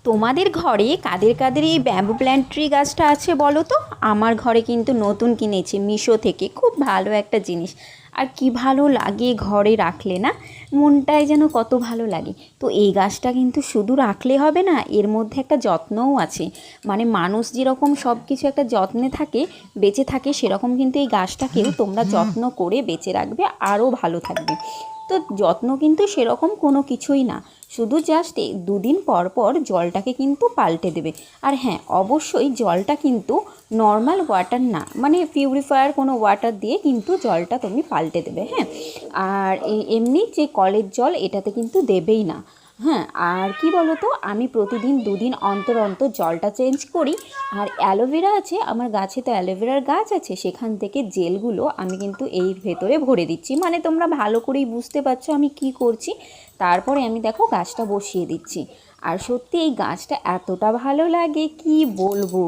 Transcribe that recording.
তোমাদের ঘরে কাদের কাদের এই ব্যাম্বু প্ল্যান্ট ট্রি গাছটা আছে বলো তো? আমার ঘরে কিন্তু নতুন কিনেছি মিশো থেকে, খুব ভালো একটা জিনিস। আর কি ভালো লাগে ঘরে রাখলে না, মনটায় যেন কত ভালো লাগে। তো এই গাছটা কিন্তু শুধু রাখলে হবে না, এর মধ্যে একটা যত্নও আছে। মানে মানুষ যেরকম সব কিছু একটা যত্নে থাকে, বেঁচে থাকে, সেরকম কিন্তু এই গাছটাকেও তোমরা যত্ন করে বেঁচে রাখবে, আরও ভালো থাকবে। তো যত্ন কিন্তু সেরকম কোনো কিছুই না, শুধু জাস্ট 2 দিন পর পর জলটাকে কিন্তু পাল্টে দেবে। আর হ্যাঁ, অবশ্যই জলটা কিন্তু নর্মাল ওয়াটার না, মানে পিউরিফায়ার কোনো ওয়াটার দিয়ে কিন্তু জলটা তুমি পাল্টে দেবে, হ্যাঁ। আর এমনি যে কলের জল এটাতে কিন্তু দেবেই না। হ্যাঁ, আর কি বলো তো, আমি প্রতিদিন 2 দিন অন্তর অন্তর জলটা চেঞ্জ করি। আর অ্যালোভেরা আছে আমার গাছে, তো অ্যালোভেরার গাছ আছে, সেখান থেকে জেলগুলো আমি কিন্তু এর ভেতরে ভরে দিচ্ছি। মানে তোমরা ভালো করেই বুঝতে পারছো আমি কি করছি। তারপরে আমি দেখো গাছটা বসিয়ে দিচ্ছি। আর সত্যি এই গাছটা এতটা ভালো লাগে কি বলবো।